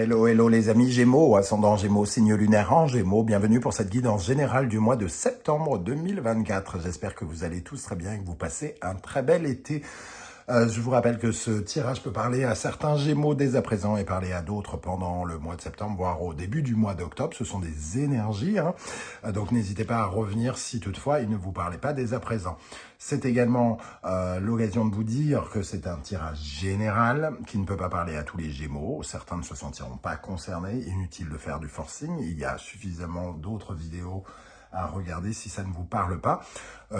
Hello, hello les amis Gémeaux, ascendant Gémeaux, signe lunaire en Gémeaux. Bienvenue pour cette guidance générale du mois de septembre 2024. J'espère que vous allez tous très bien et que vous passez un très bel été. Je vous rappelle que ce tirage peut parler à certains Gémeaux dès à présent et parler à d'autres pendant le mois de septembre, voire au début du mois d'octobre. Ce sont des énergies, hein. Donc n'hésitez pas à revenir si toutefois il ne vous parlait pas dès à présent. C'est également l'occasion de vous dire que c'est un tirage général qui ne peut pas parler à tous les Gémeaux. Certains ne se sentiront pas concernés. Inutile de faire du forcing. Il y a suffisamment d'autres vidéos à regarder si ça ne vous parle pas.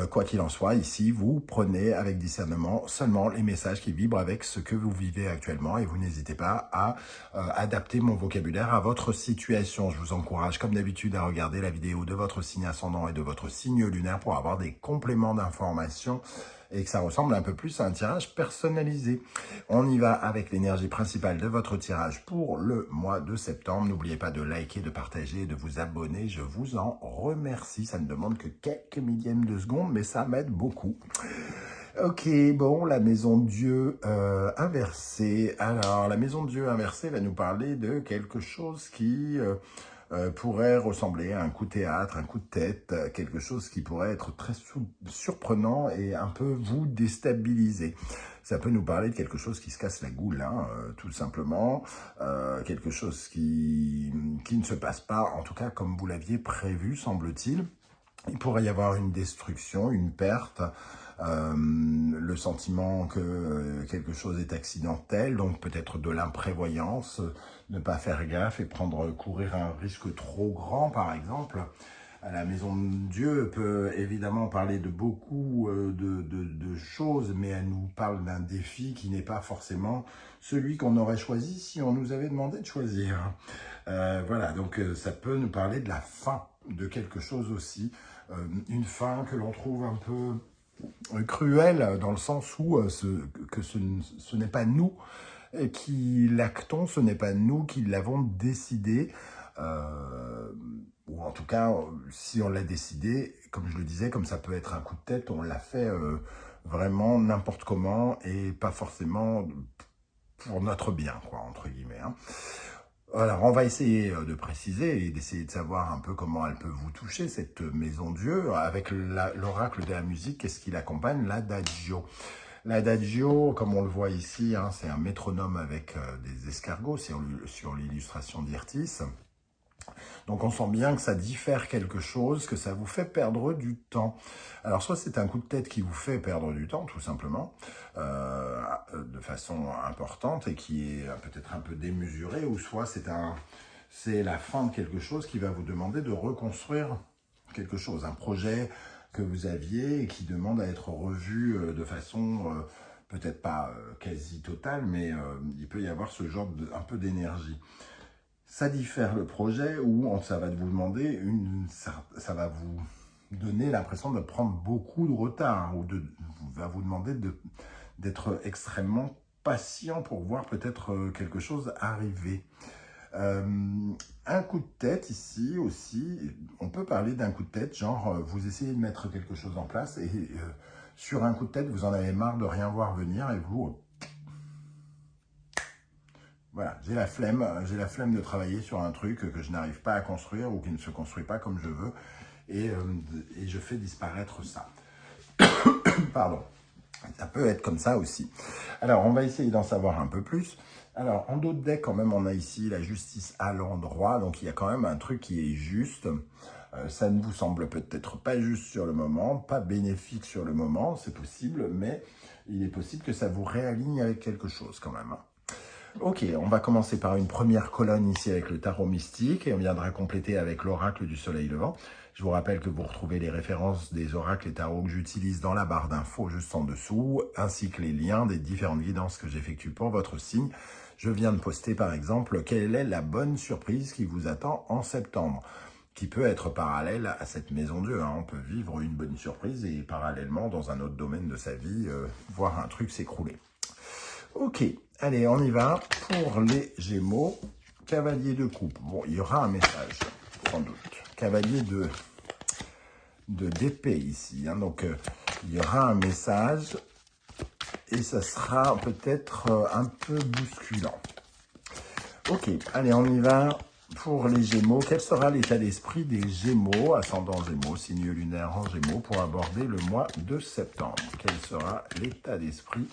Quoi qu'il en soit, ici, vous prenez avec discernement seulement les messages qui vibrent avec ce que vous vivez actuellement et vous n'hésitez pas à adapter mon vocabulaire à votre situation. Je vous encourage, comme d'habitude, à regarder la vidéo de votre signe ascendant et de votre signe lunaire pour avoir des compléments d'informations et que ça ressemble un peu plus à un tirage personnalisé. On y va avec l'énergie principale de votre tirage pour le mois de septembre. N'oubliez pas de liker, de partager, de vous abonner. Je vous en remercie. Ça ne demande que quelques millièmes de seconde, mais ça m'aide beaucoup. Ok, bon, la maison Dieu inversée. Alors, la maison Dieu inversée va nous parler de quelque chose qui pourrait ressembler à un coup de théâtre, un coup de tête, quelque chose qui pourrait être très surprenant et un peu vous déstabiliser. Ça peut nous parler de quelque chose qui se casse la goule, hein, tout simplement, quelque chose qui ne se passe pas, en tout cas comme vous l'aviez prévu, semble-t-il. Il pourrait y avoir une destruction, une perte, le sentiment que quelque chose est accidentel, donc peut-être de l'imprévoyance, ne pas faire gaffe et courir un risque trop grand, par exemple. La maison de Dieu peut évidemment parler de beaucoup de choses, mais elle nous parle d'un défi qui n'est pas forcément celui qu'on aurait choisi si on nous avait demandé de choisir. Voilà, donc ça peut nous parler de la fin de quelque chose aussi, une fin que l'on trouve un peu cruelle dans le sens où ce n'est pas nous qui l'actons, ce n'est pas nous qui l'avons décidé, ou en tout cas, si on l'a décidé, comme je le disais, comme ça peut être un coup de tête, on l'a fait vraiment n'importe comment et pas forcément pour notre bien, quoi, entre guillemets, hein. Alors, on va essayer de préciser et d'essayer de savoir un peu comment elle peut vous toucher, cette maison Dieu, avec l'oracle de la musique, qu'est-ce qui l'accompagne? L'adagio. L'adagio, comme on le voit ici, hein, c'est un métronome avec des escargots sur l'illustration d'Irtis. Donc on sent bien que ça diffère quelque chose, que ça vous fait perdre du temps. Alors soit c'est un coup de tête qui vous fait perdre du temps, tout simplement, de façon importante et qui est peut-être un peu démesuré, ou soit c'est la fin de quelque chose qui va vous demander de reconstruire quelque chose, un projet que vous aviez et qui demande à être revu de façon peut-être pas quasi totale, mais il peut y avoir ce genre un peu d'énergie. Ça diffère le projet où ça va vous demander, ça va vous donner l'impression de prendre beaucoup de retard, ou va vous demander d'être extrêmement patient pour voir peut-être quelque chose arriver. Un coup de tête ici aussi, on peut parler d'un coup de tête, genre vous essayez de mettre quelque chose en place et sur un coup de tête, vous en avez marre de rien voir venir et vous... Voilà, j'ai la flemme de travailler sur un truc que je n'arrive pas à construire ou qui ne se construit pas comme je veux et je fais disparaître ça. Pardon, ça peut être comme ça aussi. Alors, on va essayer d'en savoir un peu plus. Alors, en dos de deck, quand même, on a ici la justice à l'endroit, donc il y a quand même un truc qui est juste. Ça ne vous semble peut-être pas juste sur le moment, pas bénéfique sur le moment, c'est possible, mais il est possible que ça vous réaligne avec quelque chose quand même, hein. Ok, on va commencer par une première colonne ici avec le tarot mystique et on viendra compléter avec l'oracle du soleil levant. Je vous rappelle que vous retrouvez les références des oracles et tarots que j'utilise dans la barre d'infos juste en dessous, ainsi que les liens des différentes guidances que j'effectue pour votre signe. Je viens de poster par exemple quelle est la bonne surprise qui vous attend en septembre, qui peut être parallèle à cette maison Dieu, hein. On peut vivre une bonne surprise et parallèlement dans un autre domaine de sa vie, voir un truc s'écrouler. Ok, allez, on y va pour les Gémeaux. Cavalier de coupe. Bon, il y aura un message, sans doute. Cavalier d'épée ici, hein. Donc, il y aura un message et ça sera peut-être un peu bousculant. Ok, allez, on y va pour les Gémeaux. Quel sera l'état d'esprit des Gémeaux, ascendant Gémeaux, signe lunaire en Gémeaux, pour aborder le mois de septembre? Quel sera l'état d'esprit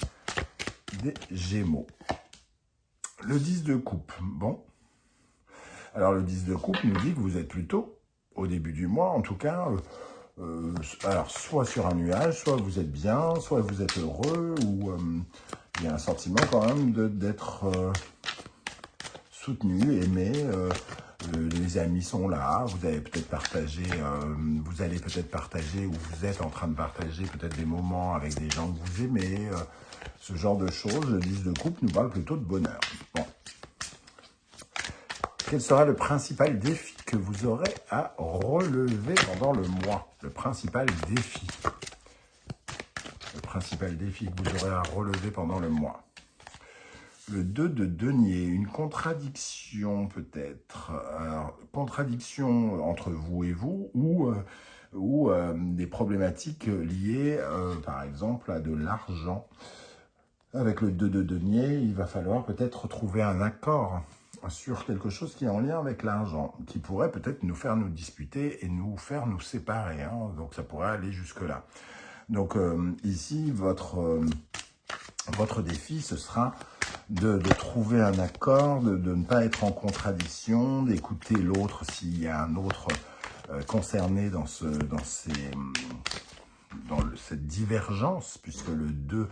des Gémeaux? Le 10 de coupe, bon. Alors le 10 de coupe nous dit que vous êtes plutôt, au début du mois en tout cas, alors soit sur un nuage, soit vous êtes bien, soit vous êtes heureux, ou il y a un sentiment quand même d'être soutenu, aimé, les amis sont là, vous allez peut-être partager, ou vous êtes en train de partager peut-être des moments avec des gens que vous aimez, ce genre de choses. Le 10 de coupe nous parle plutôt de bonheur. Bon. Quel sera le principal défi que vous aurez à relever pendant le mois? Le principal défi. Le principal défi que vous aurez à relever pendant le mois. Le 2 de denier, une contradiction peut-être. Contradiction entre vous et vous, ou des problématiques liées, par exemple, à de l'argent. Avec le 2 de denier, il va falloir peut-être trouver un accord sur quelque chose qui est en lien avec l'argent, qui pourrait peut-être nous faire nous disputer et nous faire nous séparer. Hein. Donc ça pourrait aller jusque-là. Donc ici, votre défi, ce sera de trouver un accord, de ne pas être en contradiction, d'écouter l'autre s'il y a un autre concerné dans cette divergence, puisque le 2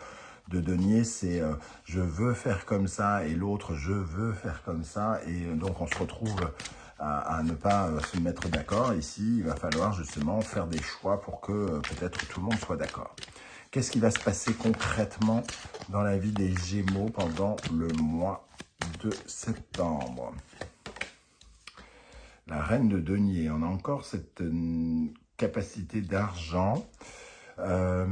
de denier, c'est je veux faire comme ça, et l'autre je veux faire comme ça, et donc on se retrouve à ne pas se mettre d'accord. Ici, il va falloir justement faire des choix pour que peut-être tout le monde soit d'accord. Qu'est-ce qui va se passer concrètement dans la vie des Gémeaux pendant le mois de septembre? La reine de denier, on a encore cette capacité d'argent. La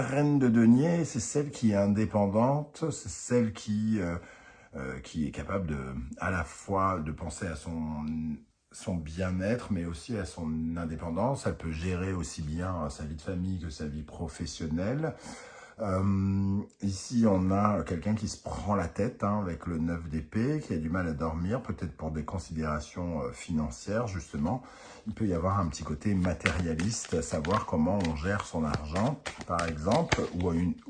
reine de denier, c'est celle qui est indépendante, c'est celle qui est capable à la fois de penser à son bien-être, mais aussi à son indépendance. Elle peut gérer aussi bien sa vie de famille que sa vie professionnelle. Ici, on a quelqu'un qui se prend la tête avec le 9 d'épée, qui a du mal à dormir, peut-être pour des considérations financières, justement. Il peut y avoir un petit côté matérialiste, à savoir comment on gère son argent, par exemple,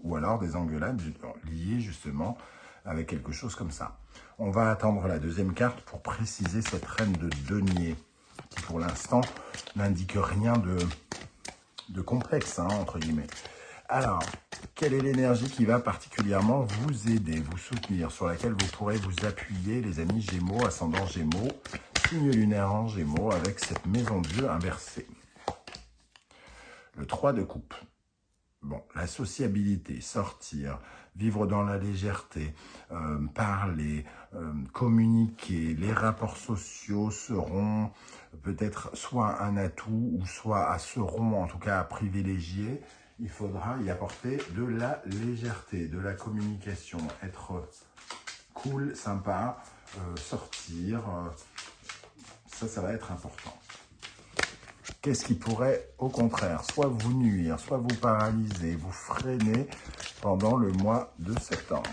ou alors des engueulades liées, justement, avec quelque chose comme ça. On va attendre la deuxième carte pour préciser cette reine de denier, qui pour l'instant n'indique rien de complexe, entre guillemets. Alors, quelle est l'énergie qui va particulièrement vous aider, vous soutenir, sur laquelle vous pourrez vous appuyer, les amis Gémeaux, ascendant Gémeaux, signe lunaire en Gémeaux, avec cette maison de jeu inversée? Le 3 de coupe. Bon, la sociabilité, sortir, vivre dans la légèreté, parler, communiquer, les rapports sociaux seront peut-être soit un atout ou soit seront en tout cas à privilégier. Il faudra y apporter de la légèreté, de la communication, être cool, sympa, sortir, ça va être important. Qu'est-ce qui pourrait, au contraire, soit vous nuire, soit vous paralyser, vous freiner pendant le mois de septembre?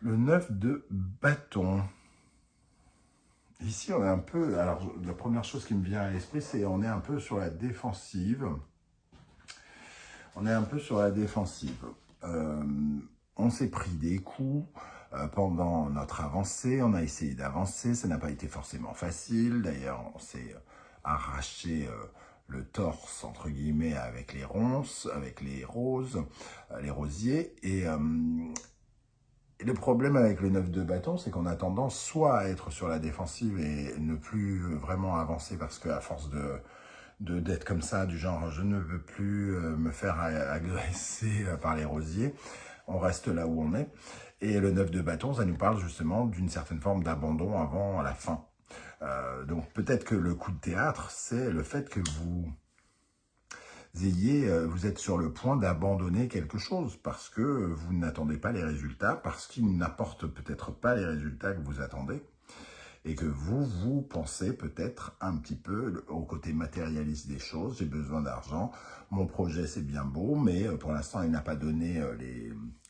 Le 9 de bâton. Ici, on est un peu... Alors, la première chose qui me vient à l'esprit, c'est on est un peu sur la défensive. On est un peu sur la défensive. On s'est pris des coups pendant notre avancée. On a essayé d'avancer. Ça n'a pas été forcément facile. D'ailleurs, on s'est arraché le torse, entre guillemets, avec les ronces, avec les roses, les rosiers. Et le problème avec le 9 de bâton, c'est qu'on a tendance soit à être sur la défensive et ne plus vraiment avancer parce qu'à force d'être comme ça, du genre je ne veux plus me faire agresser par les rosiers, on reste là où on est. Et le 9 de bâton, ça nous parle justement d'une certaine forme d'abandon avant la fin. Donc peut-être que le coup de théâtre, c'est le fait que vous êtes sur le point d'abandonner quelque chose parce que vous n'attendez pas les résultats, parce qu'il n'apporte peut-être pas les résultats que vous attendez. et que vous pensez peut-être un petit peu au côté matérialiste des choses. J'ai besoin d'argent, mon projet c'est bien beau, mais pour l'instant il n'a pas donné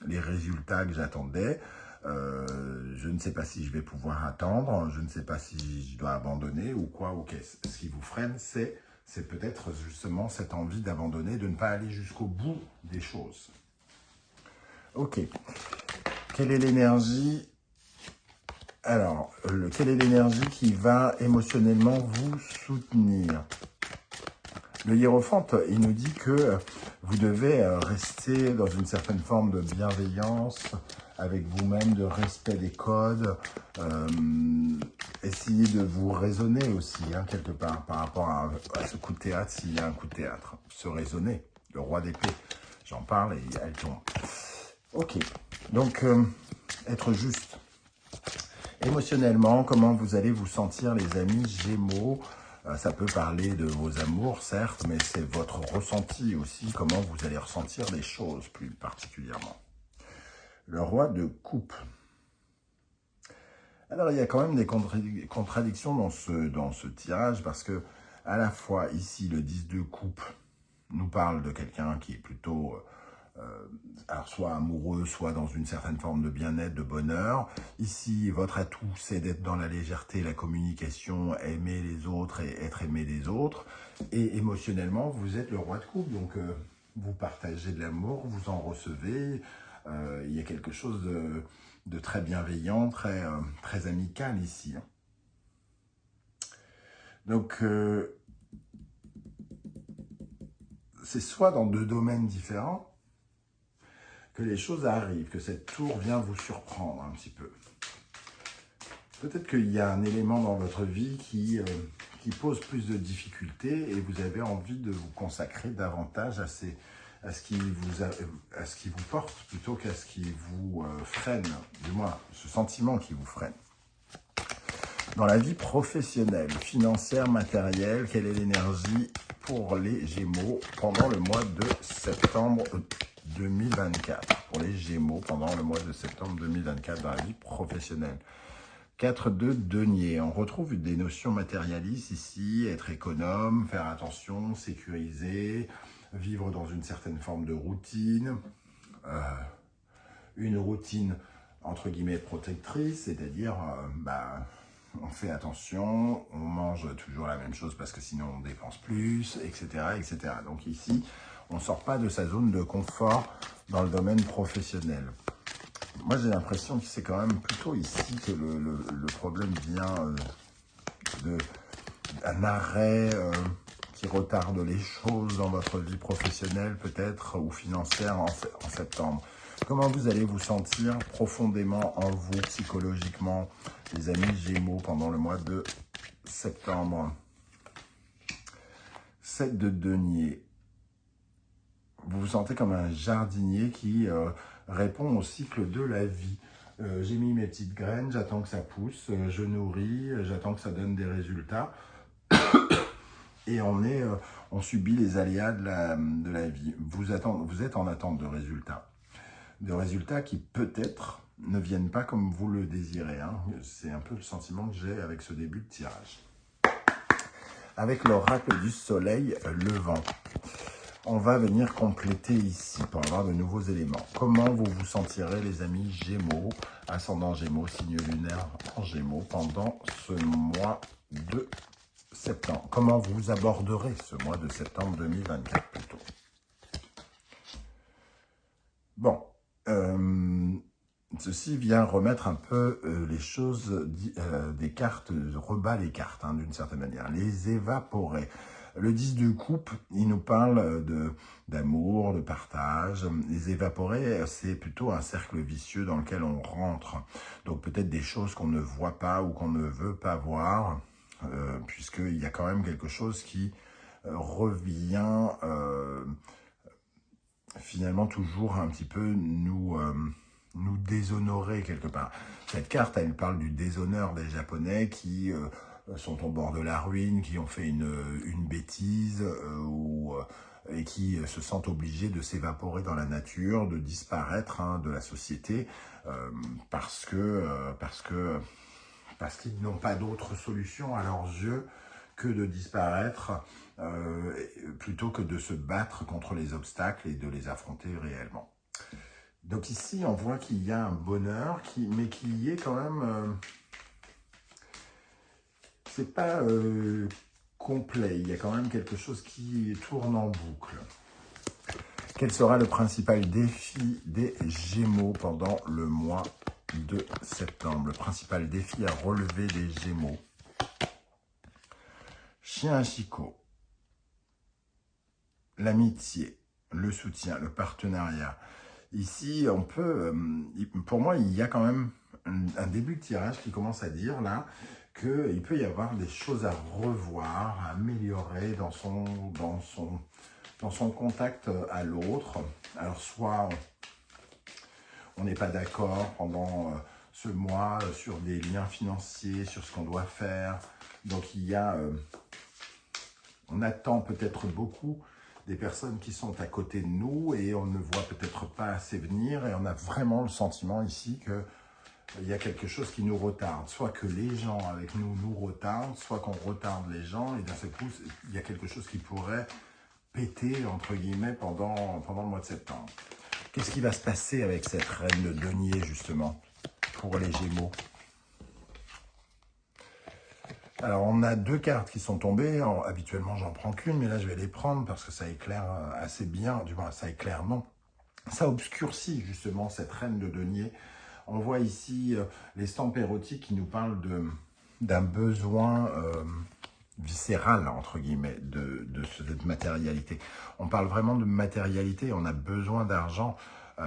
les résultats que j'attendais. Je ne sais pas si je vais pouvoir attendre, je ne sais pas si je dois abandonner ou quoi. Ok, ce qui vous freine, c'est peut-être justement cette envie d'abandonner, de ne pas aller jusqu'au bout des choses. Ok, quelle est l'énergie? Alors, quelle est l'énergie qui va émotionnellement vous soutenir? Le hiérophante, il nous dit que vous devez rester dans une certaine forme de bienveillance avec vous-même, de respect des codes, essayer de vous raisonner aussi, hein, quelque part, par rapport à ce coup de théâtre, s'il y a un coup de théâtre. Se raisonner, le roi d'épée, j'en parle et elle tombe. Ok, donc être juste. Émotionnellement, comment vous allez vous sentir, les amis Gémeaux? Ça peut parler de vos amours, certes, mais c'est votre ressenti aussi, comment vous allez ressentir les choses plus particulièrement. Le roi de coupe. Alors, il y a quand même des contradictions dans ce tirage, parce que à la fois, ici, le 10 de coupe nous parle de quelqu'un qui est plutôt... alors soit amoureux, soit dans une certaine forme de bien-être, de bonheur. Ici, votre atout, c'est d'être dans la légèreté, la communication, aimer les autres et être aimé des autres. Et émotionnellement, vous êtes le roi de coupe, donc vous partagez de l'amour, vous en recevez. Il y a quelque chose de très bienveillant, très amical ici. Donc, c'est soit dans deux domaines différents, que les choses arrivent, que cette tour vient vous surprendre un petit peu. Peut-être qu'il y a un élément dans votre vie qui pose plus de difficultés et vous avez envie de vous consacrer davantage à ce qui vous porte plutôt qu'à ce qui vous freine, du moins ce sentiment qui vous freine. Dans la vie professionnelle, financière, matérielle, quelle est l'énergie pour les Gémeaux pendant le mois de septembre 2024, pour les Gémeaux pendant le mois de septembre 2024 dans la vie professionnelle. 4 de denier. On retrouve des notions matérialistes ici, être économe, faire attention, sécuriser, vivre dans une certaine forme de routine. Une routine entre guillemets protectrice, c'est-à-dire on fait attention, on mange toujours la même chose parce que sinon on dépense plus, etc. etc. Donc ici, on ne sort pas de sa zone de confort dans le domaine professionnel. Moi, j'ai l'impression que c'est quand même plutôt ici que le problème vient d'un arrêt qui retarde les choses dans votre vie professionnelle peut-être ou financière en septembre. Comment vous allez vous sentir profondément en vous, psychologiquement, les amis Gémeaux, pendant le mois de septembre? 7 de denier. Vous vous sentez comme un jardinier qui répond au cycle de la vie. J'ai mis mes petites graines, j'attends que ça pousse, je nourris, j'attends que ça donne des résultats. Et on subit les aléas de la vie. Vous êtes en attente de résultats. De résultats qui peut-être ne viennent pas comme vous le désirez. Hein. C'est un peu le sentiment que j'ai avec ce début de tirage. Avec l'oracle du soleil levant. On va venir compléter ici pour avoir de nouveaux éléments. Comment vous vous sentirez, les amis Gémeaux, ascendant Gémeaux, signe lunaire en Gémeaux, pendant ce mois de septembre? Comment vous aborderez ce mois de septembre 2024 plutôt? Bon, ceci vient remettre un peu les choses des cartes, rebat les cartes hein, d'une certaine manière, les évaporer. Le 10 de coupe, il nous parle d'amour, de partage. Les évaporer, c'est plutôt un cercle vicieux dans lequel on rentre. Donc peut-être des choses qu'on ne voit pas ou qu'on ne veut pas voir, puisqu'il y a quand même quelque chose qui revient finalement toujours un petit peu nous déshonorer quelque part. Cette carte, elle parle du déshonneur des Japonais qui sont au bord de la ruine, qui ont fait une bêtise et qui se sentent obligés de s'évaporer dans la nature, de disparaître hein, de la société parce que parce qu'ils n'ont pas d'autre solution à leurs yeux que de disparaître plutôt que de se battre contre les obstacles et de les affronter réellement. Donc ici, on voit qu'il y a un bonheur, mais qui est quand même... c'est pas complet, il y a quand même quelque chose qui tourne en boucle. Quel sera le principal défi des Gémeaux pendant le mois de septembre? Le principal défi à relever des Gémeaux. Chien à chicot. L'amitié, le soutien, le partenariat. Ici, on peut, pour moi, il y a quand même un début de tirage qui commence à dire là qu'il peut y avoir des choses à revoir, à améliorer dans son contact à l'autre. Alors soit on n'est pas d'accord pendant ce mois sur des liens financiers, sur ce qu'on doit faire. Donc il y a, on attend peut-être beaucoup des personnes qui sont à côté de nous et on ne voit peut-être pas assez venir et on a vraiment le sentiment ici que il y a quelque chose qui nous retarde, soit que les gens avec nous retardent, soit qu'on retarde les gens et d'un seul coup, il y a quelque chose qui pourrait péter, entre guillemets, pendant le mois de septembre. Qu'est-ce qui va se passer avec cette reine de denier, justement, pour les Gémeaux? Alors, on a deux cartes qui sont tombées. Alors, habituellement, j'en prends qu'une, mais là, je vais les prendre parce que ça éclaire assez bien. Du moins, ça éclaire, non. Ça obscurcit, justement, cette reine de denier. On voit ici l'estampe érotique qui nous parle d'un besoin viscéral, entre guillemets, de cette matérialité. On parle vraiment de matérialité, on a besoin d'argent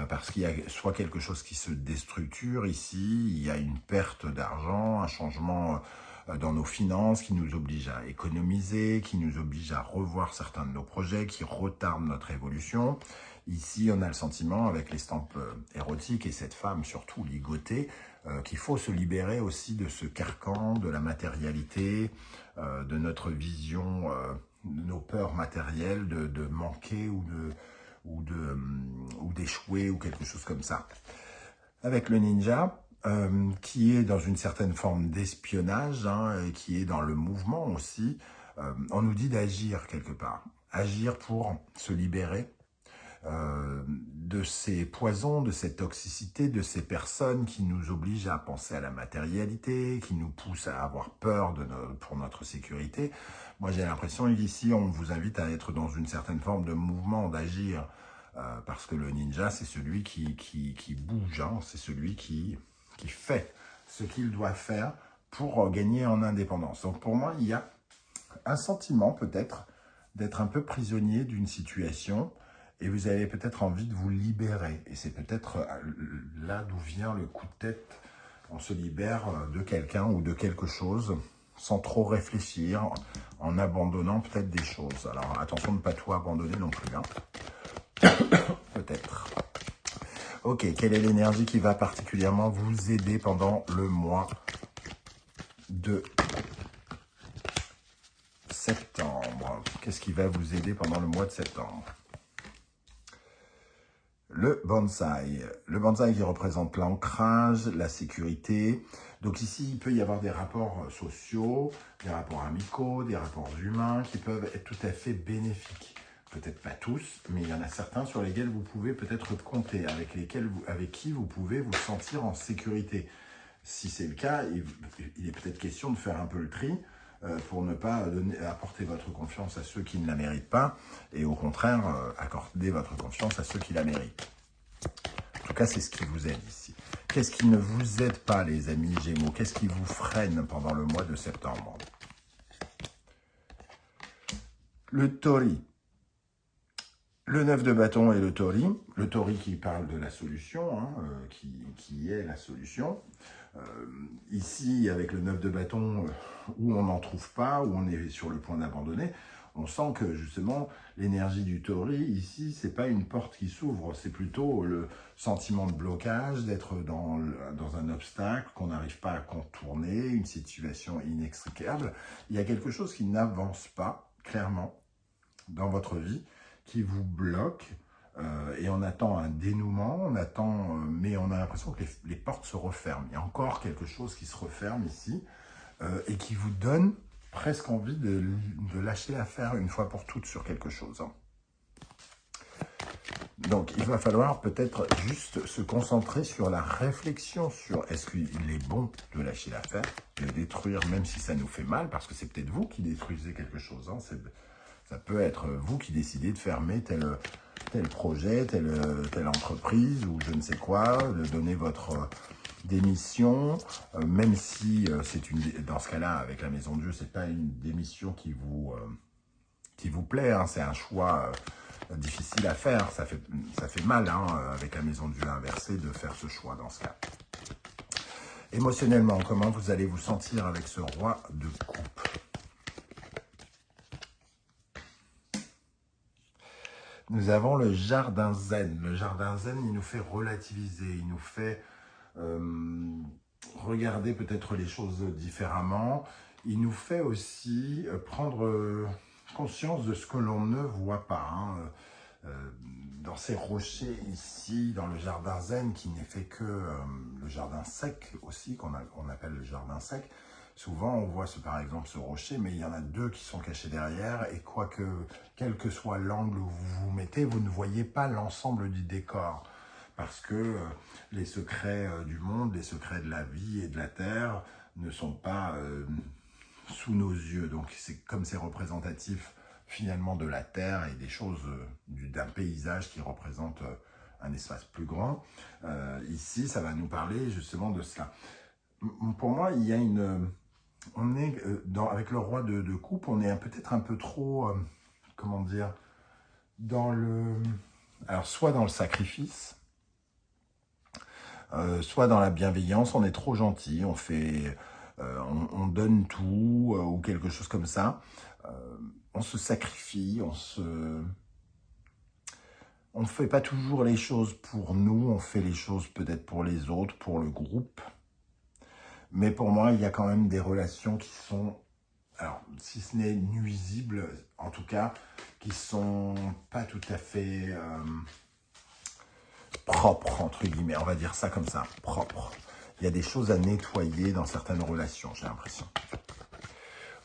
parce qu'il y a soit quelque chose qui se déstructure ici, il y a une perte d'argent, un changement dans nos finances qui nous oblige à économiser, qui nous oblige à revoir certains de nos projets, qui retardent notre évolution. Ici, on a le sentiment, avec l'estampe érotique et cette femme surtout ligotée, qu'il faut se libérer aussi de ce carcan, de la matérialité, de notre vision, de nos peurs matérielles, de manquer ou d'échouer ou quelque chose comme ça. Avec le ninja, qui est dans une certaine forme d'espionnage, hein, et qui est dans le mouvement aussi, on nous dit d'agir quelque part. Agir pour se libérer de ces poisons, de cette toxicité, de ces personnes qui nous obligent à penser à la matérialité, qui nous poussent à avoir peur pour notre sécurité. Moi, j'ai l'impression qu'ici, on vous invite à être dans une certaine forme de mouvement, d'agir, parce que le ninja, c'est celui qui bouge, hein, c'est celui qui fait ce qu'il doit faire pour gagner en indépendance. Donc pour moi, il y a un sentiment peut-être d'être un peu prisonnier d'une situation, et vous avez peut-être envie de vous libérer. Et c'est peut-être là d'où vient le coup de tête. On se libère de quelqu'un ou de quelque chose sans trop réfléchir, en abandonnant peut-être des choses. Alors attention de ne pas tout abandonner non plus. Hein. Peut-être. Ok, quelle est l'énergie qui va particulièrement vous aider pendant le mois de septembre? Qu'est-ce qui va vous aider pendant le mois de septembre? Le bonsaï. Le bonsaï qui représente l'ancrage, la sécurité. Donc ici, il peut y avoir des rapports sociaux, des rapports amicaux, des rapports humains qui peuvent être tout à fait bénéfiques. Peut-être pas tous, mais il y en a certains sur lesquels vous pouvez peut-être compter, avec qui vous pouvez vous sentir en sécurité. Si c'est le cas, il est peut-être question de faire un peu le tri pour ne pas apporter votre confiance à ceux qui ne la méritent pas et au contraire, accorder votre confiance à ceux qui la méritent. En tout cas, c'est ce qui vous aide ici. Qu'est-ce qui ne vous aide pas, les amis Gémeaux? Qu'est-ce qui vous freine pendant le mois de septembre? Le Tori. Le 9 de bâton et le Tori. Le Tori qui parle de la solution, hein, qui est la solution. Ici, avec le 9 de bâton, où on n'en trouve pas, où on est sur le point d'abandonner, on sent que justement, l'énergie du Tori, ici, c'est pas une porte qui s'ouvre, c'est plutôt le sentiment de blocage, d'être dans un obstacle qu'on n'arrive pas à contourner, une situation inextricable. Il y a quelque chose qui n'avance pas, clairement, dans votre vie, qui vous bloque, et on attend un dénouement, mais on a l'impression que les portes se referment. Il y a encore quelque chose qui se referme ici et qui vous donne presque envie de lâcher l'affaire une fois pour toutes sur quelque chose. Donc, il va falloir peut-être juste se concentrer sur la réflexion sur est-ce qu'il est bon de lâcher l'affaire, de détruire même si ça nous fait mal, parce que c'est peut-être vous qui détruisez quelque chose. Ça peut être vous qui décidez de fermer tel projet, telle entreprise ou je ne sais quoi, de donner votre démission, même si dans ce cas-là, avec la Maison de Dieu, c'est pas une démission qui vous plaît, hein, c'est un choix difficile à faire, ça fait mal hein, avec la Maison de Dieu inversée de faire ce choix dans ce cas. Émotionnellement, comment vous allez vous sentir avec ce roi de coupe? Nous avons le jardin zen. Le jardin zen, il nous fait relativiser, il nous fait regarder peut-être les choses différemment. Il nous fait aussi prendre conscience de ce que l'on ne voit pas. Hein. Dans ces rochers ici, dans le jardin zen, qui n'est fait que le jardin sec aussi, qu'on appelle le jardin sec, souvent on voit par exemple ce rocher, mais il y en a deux qui sont cachés derrière, et quel que soit l'angle où vous vous mettez, vous ne voyez pas l'ensemble du décor. Parce que les secrets du monde, les secrets de la vie et de la terre ne sont pas sous nos yeux. Donc comme c'est représentatif finalement de la terre et des choses, d'un paysage qui représente un espace plus grand, ici ça va nous parler justement de cela. Pour moi, il y a on est avec le roi de coupe, on est peut-être un peu trop, comment dire, alors soit dans le sacrifice, soit dans la bienveillance, on est trop gentil, on donne tout ou quelque chose comme ça. On se sacrifie, on ne fait pas toujours les choses pour nous, on fait les choses peut-être pour les autres, pour le groupe. Mais pour moi, il y a quand même des relations qui sont, alors si ce n'est nuisibles, en tout cas, qui sont pas tout à fait propres, entre guillemets, on va dire ça comme ça, propres. Il y a des choses à nettoyer dans certaines relations, j'ai l'impression.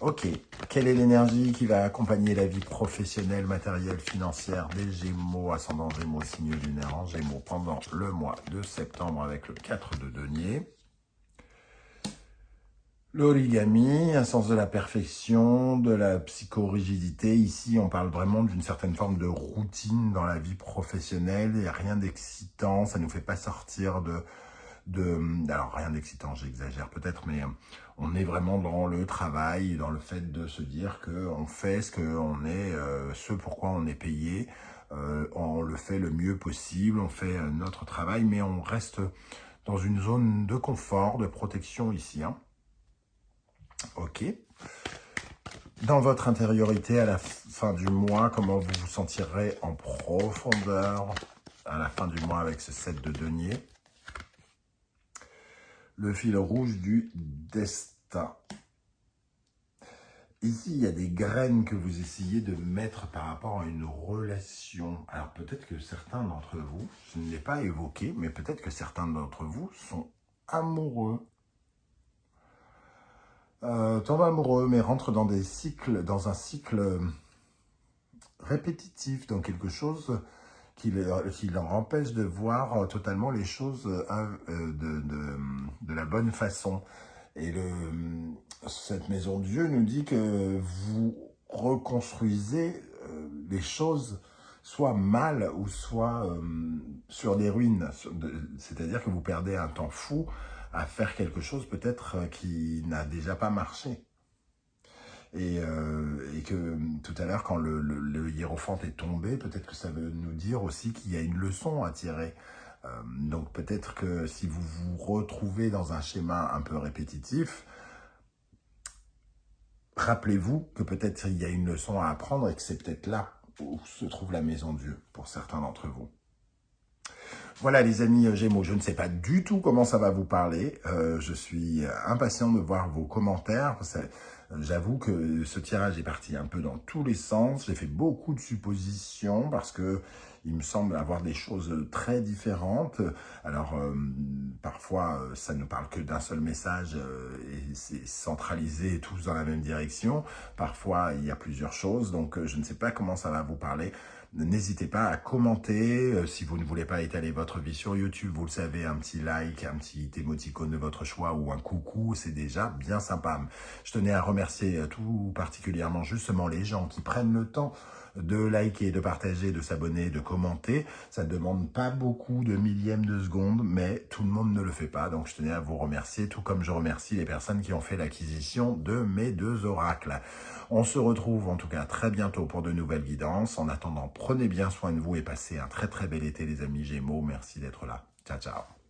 Ok, quelle est l'énergie qui va accompagner la vie professionnelle, matérielle, financière des Gémeaux, ascendant Gémeaux, signe lunaire en Gémeaux, pendant le mois de septembre avec le 4 de denier? L'origami, un sens de la perfection, de la psychorigidité. Ici, on parle vraiment d'une certaine forme de routine dans la vie professionnelle. Il n'y a rien d'excitant, ça ne nous fait pas sortir alors rien d'excitant, j'exagère peut-être, mais on est vraiment dans le travail, dans le fait de se dire qu'on fait ce pourquoi on est payé, on le fait le mieux possible, on fait notre travail, mais on reste dans une zone de confort, de protection ici. Hein. Ok. Dans votre intériorité, à la fin du mois, comment vous vous sentirez en profondeur à la fin du mois avec ce 7 de denier? Le fil rouge du destin. Ici, il y a des graines que vous essayez de mettre par rapport à une relation. Alors peut-être que certains d'entre vous, je ne l'ai pas évoqué, mais peut-être que certains d'entre vous sont amoureux. Tombent amoureux, mais rentrent dans un cycle répétitif, dans quelque chose qui leur empêche de voir totalement les choses de la bonne façon. Et cette maison de Dieu nous dit que vous reconstruisez les choses soit mal ou soit sur des ruines. C'est-à-dire que vous perdez un temps fou à faire quelque chose peut-être qui n'a déjà pas marché. Et que tout à l'heure, quand le hiérophante est tombé, peut-être que ça veut nous dire aussi qu'il y a une leçon à tirer. Donc peut-être que si vous vous retrouvez dans un schéma un peu répétitif, rappelez-vous que peut-être il y a une leçon à apprendre et que c'est peut-être là où se trouve la maison de Dieu pour certains d'entre vous. Voilà les amis Gémeaux, je ne sais pas du tout comment ça va vous parler. Je suis impatient de voir vos commentaires. J'avoue que ce tirage est parti un peu dans tous les sens. J'ai fait beaucoup de suppositions parce que il me semble avoir des choses très différentes. Alors, parfois, ça ne parle que d'un seul message et c'est centralisé tous dans la même direction. Parfois, il y a plusieurs choses, donc je ne sais pas comment ça va vous parler. N'hésitez pas à commenter. Si vous ne voulez pas étaler votre vie sur YouTube, vous le savez, un petit like, un petit émoticône de votre choix ou un coucou, c'est déjà bien sympa. Je tenais à remercier tout particulièrement justement les gens qui prennent le temps de liker, de partager, de s'abonner, de commenter. Ça ne demande pas beaucoup de millièmes de seconde, mais tout le monde ne le fait pas. Donc je tenais à vous remercier, tout comme je remercie les personnes qui ont fait l'acquisition de mes 2 oracles. On se retrouve en tout cas très bientôt pour de nouvelles guidances. En attendant, prenez bien soin de vous et passez un très très bel été les amis Gémeaux. Merci d'être là. Ciao, ciao.